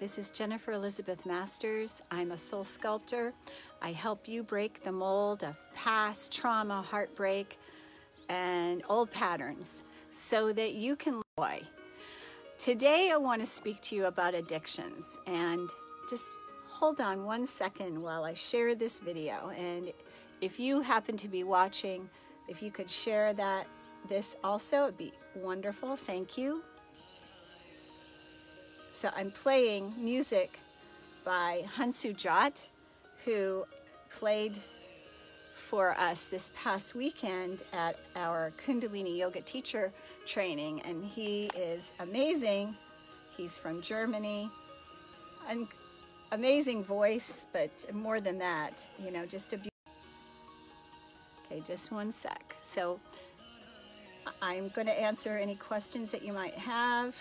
This is Jennifer Elizabeth Masters. I'm a soul sculptor. I help you break the mold of past trauma, heartbreak, and old patterns so that you can live. Today I want to speak to you about addictions, and just hold on one second while I share this video. And if you happen to be watching, if you could share this also, it'd be wonderful. Thank you. So I'm playing music by Hansu Jot, who played for us this past weekend at our Kundalini Yoga teacher training, and he is amazing. He's from Germany. An amazing voice, but more than that, you know, just a beautiful. Okay, just one sec. So I'm going to answer any questions that you might have.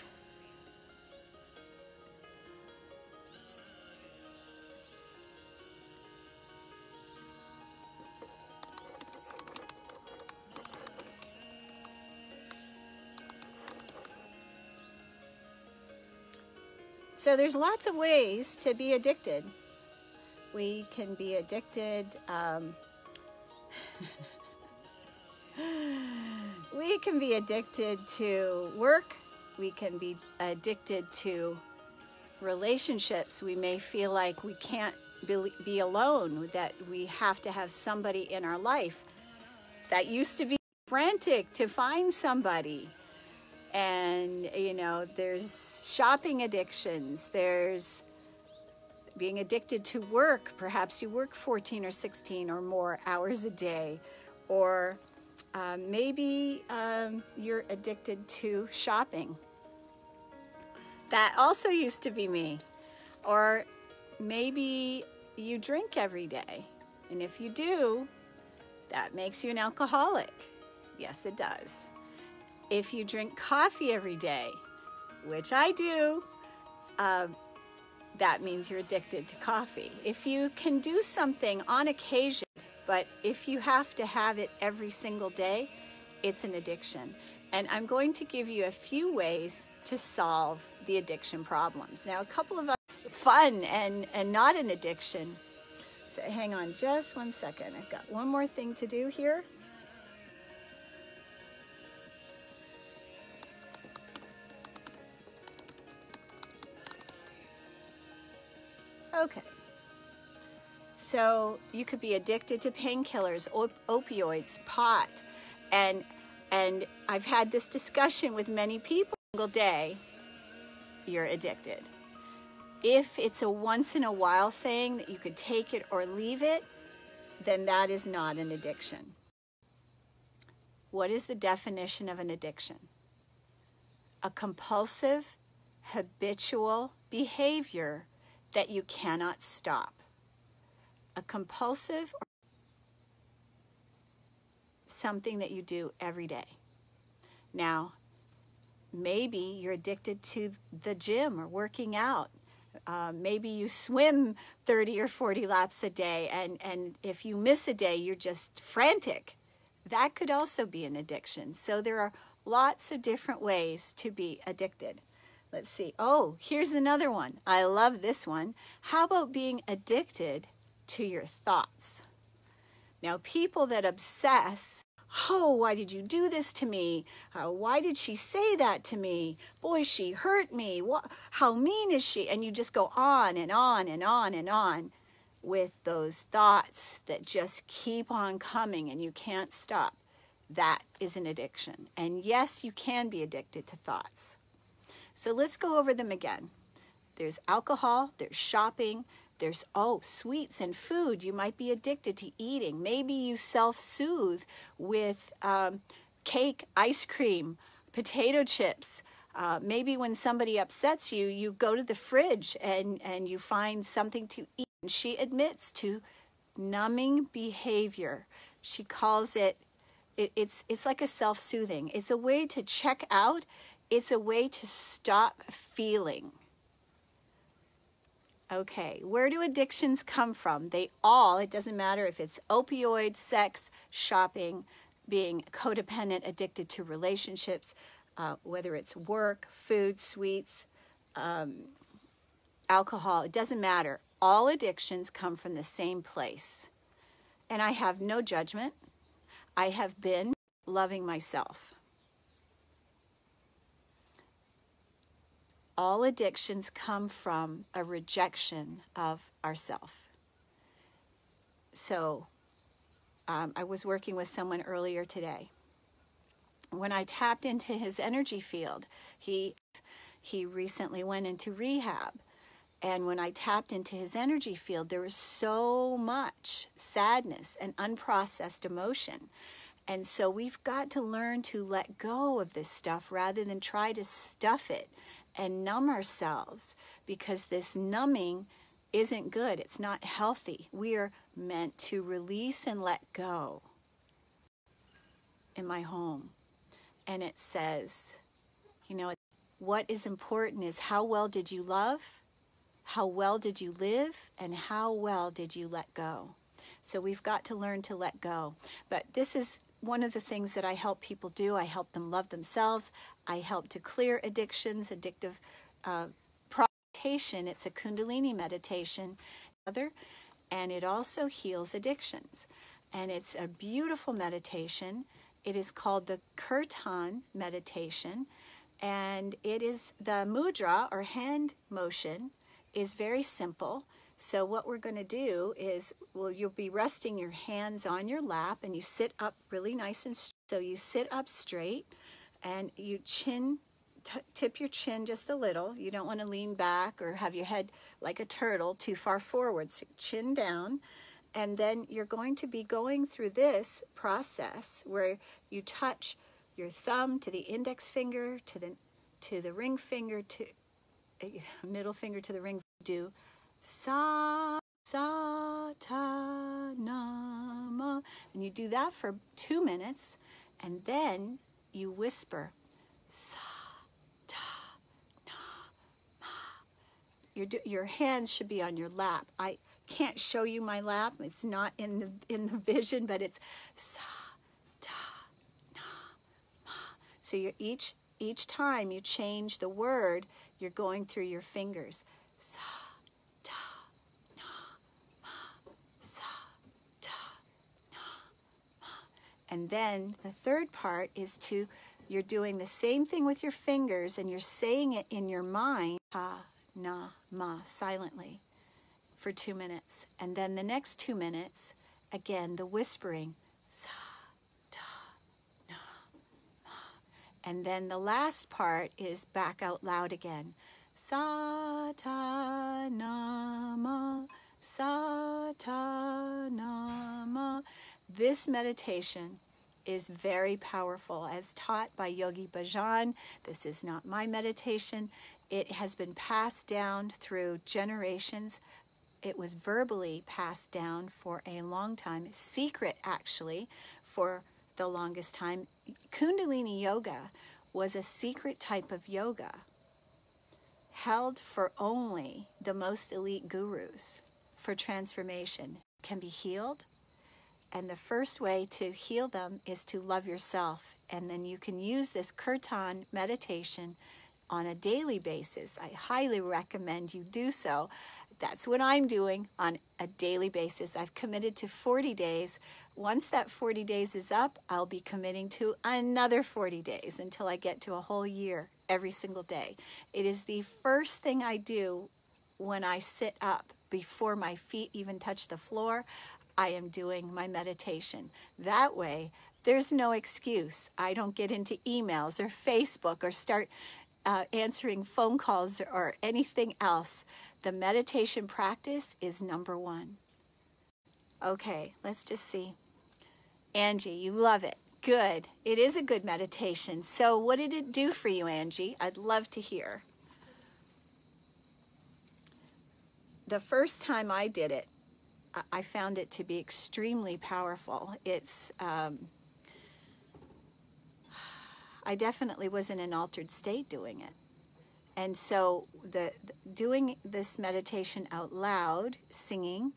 So there's lots of ways to be addicted. We can be addicted. We can be addicted to work. We can be addicted to relationships. We may feel like we can't be alone, that we have to have somebody in our life. That used to be frantic to find somebody. And, you know, there's shopping addictions, there's being addicted to work. Perhaps you work 14 or 16 or more hours a day, or maybe you're addicted to shopping. That also used to be me. Or maybe you drink every day, and if you do, that makes you an alcoholic. Yes, it does. If you drink coffee every day, which I do, that means you're addicted to coffee. If you can do something on occasion, but if you have to have it every single day, it's an addiction. And I'm going to give you a few ways to solve the addiction problems. Now, a couple of fun and not an addiction. So hang on just one second. I've got one more thing to do here. Okay, so you could be addicted to painkillers, opioids, pot, and I've had this discussion with many people. Single day, you're addicted. If it's a once in a while thing that you could take it or leave it, then that is not an addiction. What is the definition of an addiction? A compulsive, habitual behavior that you cannot stop. A compulsive or something that you do every day. Now, maybe you're addicted to the gym or working out. Maybe you swim 30 or 40 laps a day, and if you miss a day, you're just frantic. That could also be an addiction. So there are lots of different ways to be addicted. Let's see. Oh, here's another one. I love this one. How about being addicted to your thoughts? Now, people that obsess, oh, why did you do this to me? Why did she say that to me? Boy, she hurt me. How mean is she? And you just go on and on and on and on with those thoughts that just keep on coming and you can't stop. That is an addiction. And yes, you can be addicted to thoughts. So let's go over them again. There's alcohol, there's shopping, there's, sweets and food. You might be addicted to eating. Maybe you self-soothe with cake, ice cream, potato chips. Maybe when somebody upsets you, you go to the fridge and you find something to eat. And she admits to numbing behavior. She calls it's like a self-soothing. It's a way to check out. It's a way to stop feeling. Okay, where do addictions come from? It doesn't matter if it's opioid, sex, shopping, being codependent, addicted to relationships, whether it's work, food, sweets, alcohol, it doesn't matter. All addictions come from the same place. And I have no judgment. I have been loving myself. All addictions come from a rejection of ourself. So I was working with someone earlier today. When I tapped into his energy field, he recently went into rehab. And when I tapped into his energy field, there was so much sadness and unprocessed emotion. And so we've got to learn to let go of this stuff rather than try to stuff it and numb ourselves, because this numbing isn't good. It's not healthy. We are meant to release and let go. In my home, and it says, you know, what is important is how well did you love, how well did you live, and how well did you let go. So we've got to learn to let go. But this is one of the things that I help people do. I help them love themselves. I help to clear addictions, addictive meditation. It's a Kundalini meditation, and it also heals addictions. And it's a beautiful meditation. It is called the Kirtan meditation, and it is the mudra, or hand motion, is very simple. So what we're going to do is, well, you'll be resting your hands on your lap, and you sit up really nice and straight. So you sit up straight, and you tip your chin just a little. You don't want to lean back or have your head like a turtle too far forward. So chin down. And then you're going to be going through this process where you touch your thumb to the index finger, to the ring finger, to middle finger to the ring. Do sa sa ta na ma, and you do that for 2 minutes, and then you whisper sa ta na ma. Your hands should be on your lap. I can't show you my lap. It's not in the vision, but it's sa ta na ma. So you're each time you change the word, you're going through your fingers. Sa ta na ma, sa ta na ma. And then the third part is you're doing the same thing with your fingers, and you're saying it in your mind, ta na ma, silently, for 2 minutes. And then the next 2 minutes, again, the whispering, sa ta na ma. And then the last part is back out loud again. Sa ta na ma, sa ta na ma. This meditation is very powerful, as taught by Yogi Bhajan. This is not my meditation. It has been passed down through generations. It was verbally passed down for a long time, secret actually, for the longest time. Kundalini yoga was a secret type of yoga, held for only the most elite gurus for transformation. Can be healed, and the first way to heal them is to love yourself. And then you can use this Kirtan meditation on a daily basis. I highly recommend you do so. That's what I'm doing on a daily basis. I've committed to 40 days. Once that 40 days is up, I'll be committing to another 40 days until I get to a whole year every single day. It is the first thing I do when I sit up. Before my feet even touch the floor, I am doing my meditation. That way, there's no excuse. I don't get into emails or Facebook or start answering phone calls or anything else. The meditation practice is number one. Okay, let's just see. Angie, you love it. Good. It is a good meditation. So what did it do for you, Angie? I'd love to hear. The first time I did it, I found it to be extremely powerful. I definitely was in an altered state doing it. And so doing this meditation out loud, singing,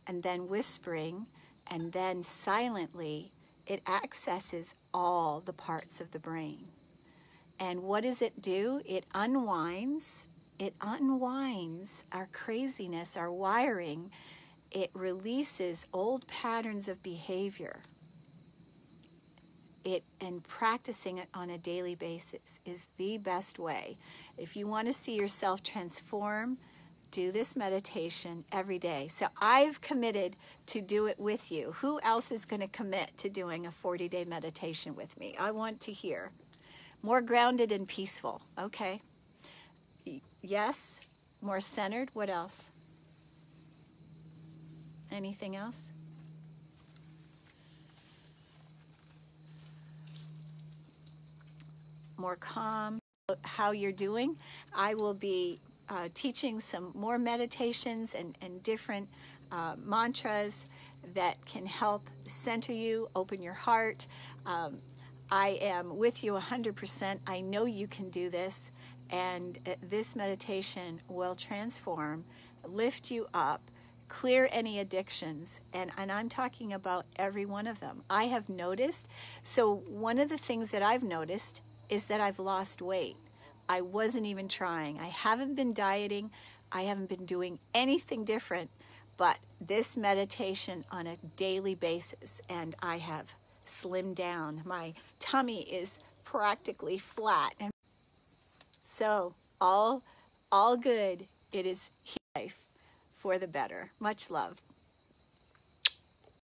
and then whispering, and then silently, it accesses all the parts of the brain. And what does it do? It unwinds it unwinds our craziness, our wiring. It releases old patterns of behavior. And practicing it on a daily basis is the best way. If you want to see yourself transform, do this meditation every day. So I've committed to do it with you. Who else is going to commit to doing a 40-day meditation with me? I want to hear. More grounded and peaceful. Okay. Yes. More centered. What else? Anything else? More calm. How you're doing. I will be teaching some more meditations and different mantras that can help center you, open your heart. I am with you 100%. I know you can do this, and this meditation will transform, lift you up, clear any addictions, and I'm talking about every one of them. I have noticed, so one of the things that I've noticed is that I've lost weight. I wasn't even trying. I haven't been dieting. I haven't been doing anything different but this meditation on a daily basis, and I have slimmed down. My tummy is practically flat. And so all good. It is life for the better. Much love.